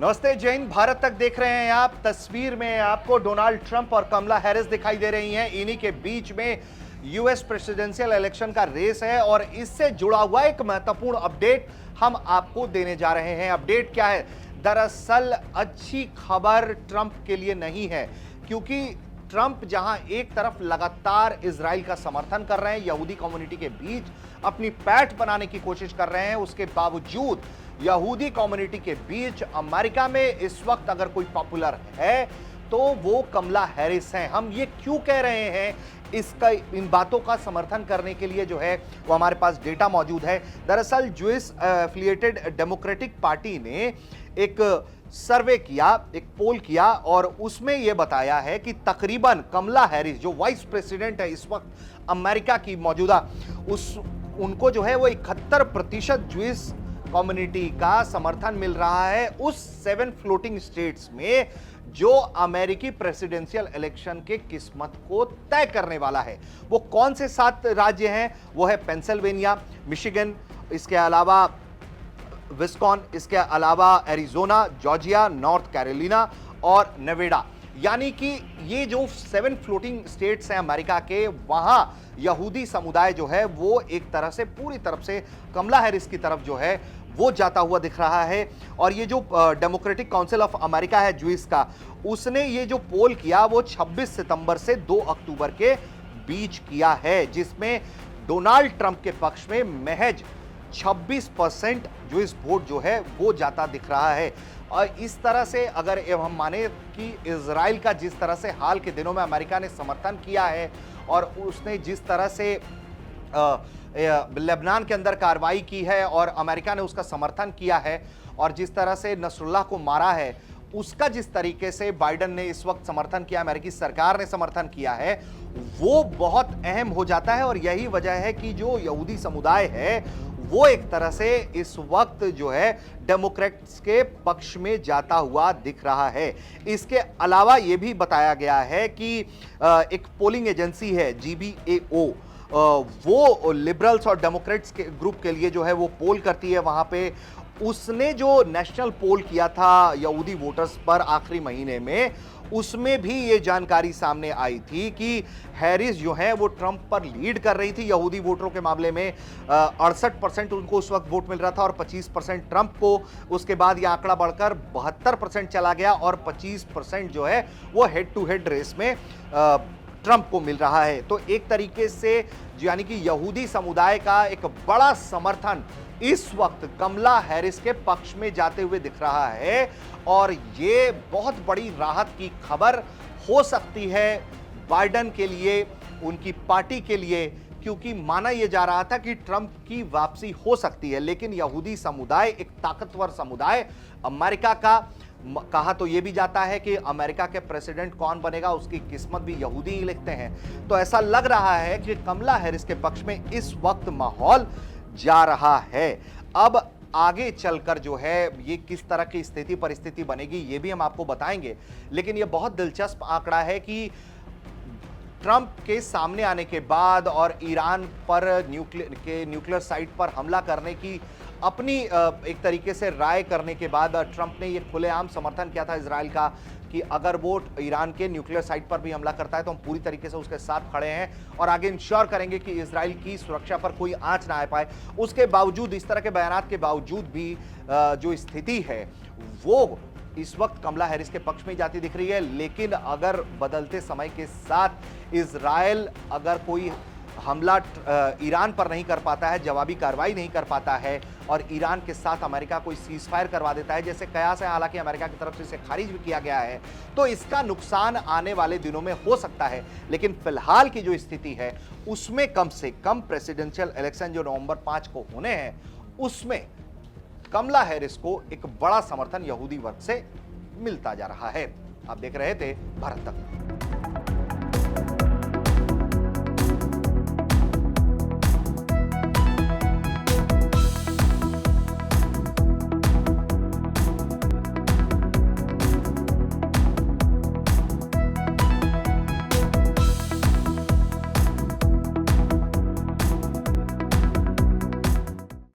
नमस्ते जय हिंद। भारत तक देख रहे हैं आप। तस्वीर में आपको डोनाल्ड ट्रंप और कमला हैरिस दिखाई दे रही हैं। इन्हीं के बीच में यूएस प्रेसिडेंशियल इलेक्शन का रेस है और इससे जुड़ा हुआ एक महत्वपूर्ण अपडेट हम आपको देने जा रहे हैं। अपडेट क्या है? दरअसल अच्छी खबर ट्रंप के लिए नहीं है, क्योंकि ट्रंप जहां एक तरफ लगातार इजराइल का समर्थन कर रहे हैं, यहूदी कम्युनिटी के बीच अपनी पैठ बनाने की कोशिश कर रहे हैं, उसके बावजूद यहूदी कम्युनिटी के बीच अमेरिका में इस वक्त अगर कोई पॉपुलर है तो वो कमला हैरिस हैं। हम ये क्यों कह रहे हैं? इसका इन बातों का समर्थन करने के लिए जो है वो हमारे पास डेटा मौजूद है। दरअसल ज्यूइश एफिलिएटेड डेमोक्रेटिक पार्टी ने एक सर्वे किया, एक पोल किया और उसमें यह बताया है कि तकरीबन कमला हैरिस जो वाइस प्रेसिडेंट है इस वक्त अमेरिका की मौजूदा, उनको जो है वो 71% ज्यूइश कम्युनिटी का समर्थन मिल रहा है उस 7 फ्लोटिंग स्टेट्स में जो अमेरिकी प्रेसिडेंशियल इलेक्शन के किस्मत को तय करने वाला है। वो कौन से 7 राज्य हैं? वो है पेंसिल्वेनिया, मिशिगन, इसके अलावा विस्कॉन, इसके अलावा एरिजोना, जॉर्जिया, नॉर्थ कैरोलिना और नेवाडा। यानी कि ये जो 7 फ्लोटिंग स्टेट्स हैं अमेरिका के, वहां यहूदी समुदाय जो है वो एक तरह से पूरी तरफ से कमला हैरिस की तरफ जो है वो जाता हुआ दिख रहा है। और ये जो डेमोक्रेटिक काउंसिल ऑफ अमेरिका है ज्यूइश का, उसने ये जो पोल किया वो 26 सितंबर से 2 अक्टूबर के बीच किया है, जिसमें डोनाल्ड ट्रंप के पक्ष में महज 26% ज्यूइश वोट जो है वो जाता दिख रहा है। और इस तरह से अगर हम माने कि इजराइल का जिस तरह से हाल के दिनों में अमेरिका ने समर्थन किया है और उसने जिस तरह से लेबनान के अंदर कार्रवाई की है और अमेरिका ने उसका समर्थन किया है और जिस तरह से नसरुल्लाह को मारा है, उसका जिस तरीके से बाइडेन ने इस वक्त समर्थन किया, अमेरिकी सरकार ने समर्थन किया है, वो बहुत अहम हो जाता है। और यही वजह है कि जो यहूदी समुदाय है वो एक तरह से इस वक्त जो है डेमोक्रेट्स के पक्ष में जाता हुआ दिख रहा है। इसके अलावा यह भी बताया गया है कि एक पोलिंग एजेंसी है GBAO, वो लिबरल्स और डेमोक्रेट्स के ग्रुप के लिए जो है वो पोल करती है। वहां पे उसने जो नेशनल पोल किया था यहूदी वोटर्स पर आखिरी महीने में, उसमें भी ये जानकारी सामने आई थी कि हैरिस जो है वो ट्रंप पर लीड कर रही थी यहूदी वोटरों के मामले में। 68% उनको उस वक्त वोट मिल रहा था और 25% ट्रंप को। उसके बाद ये आंकड़ा बढ़कर 72% चला गया और 25% जो है वो हेड टू हेड रेस में ट्रंप को मिल रहा है। तो एक तरीके से यानी कि यहूदी समुदाय का एक बड़ा समर्थन इस वक्त कमला हैरिस के पक्ष में जाते हुए दिख रहा है और ये बहुत बड़ी राहत की खबर हो सकती है बाइडेन के लिए, उनकी पार्टी के लिए, क्योंकि माना यह जा रहा था कि ट्रंप की वापसी हो सकती है। लेकिन यहूदी समुदाय एक ताकतवर समुदाय अमेरिका का, कहा तो यह भी जाता है कि अमेरिका के प्रेसिडेंट कौन बनेगा उसकी किस्मत भी यहूदी ही लिखते हैं। तो ऐसा लग रहा है कि कमला हैरिस के पक्ष में इस वक्त माहौल जा रहा है। अब आगे चलकर जो है ये किस तरह की स्थिति परिस्थिति बनेगी ये भी हम आपको बताएंगे। लेकिन ये बहुत दिलचस्प आंकड़ा है कि ट्रंप के सामने आने के बाद और ईरान पर न्यूक्लियर साइट पर हमला करने की अपनी एक तरीके से राय करने के बाद ट्रंप ने यह खुलेआम समर्थन किया था इजराइल का कि अगर वो ईरान के न्यूक्लियर साइट पर भी हमला करता है तो हम पूरी तरीके से उसके साथ खड़े हैं और आगे इंश्योर करेंगे कि इजराइल की सुरक्षा पर कोई आंच ना आ पाए। उसके बावजूद, इस तरह के बयानात के बावजूद भी जो स्थिति है वो इस वक्त कमला हैरिस के पक्ष में जाती दिख रही है। लेकिन अगर बदलते समय के साथ इजराइल अगर कोई हमला ईरान पर नहीं कर पाता है, जवाबी कार्रवाई नहीं कर पाता है और ईरान के साथ अमेरिका कोई सीज फायर करवा देता है, जैसे कयास है, हालांकि अमेरिका की तरफ से इसे खारिज भी किया गया है, तो इसका नुकसान आने वाले दिनों में हो सकता है। लेकिन फिलहाल की जो स्थिति है उसमें कम से कम प्रेसिडेंशियल इलेक्शन जो नवंबर 5 को होने हैं उसमें कमला हैरिस को एक बड़ा समर्थन यहूदी वर्ग से मिलता जा रहा है। आप देख रहे थे भारत तक।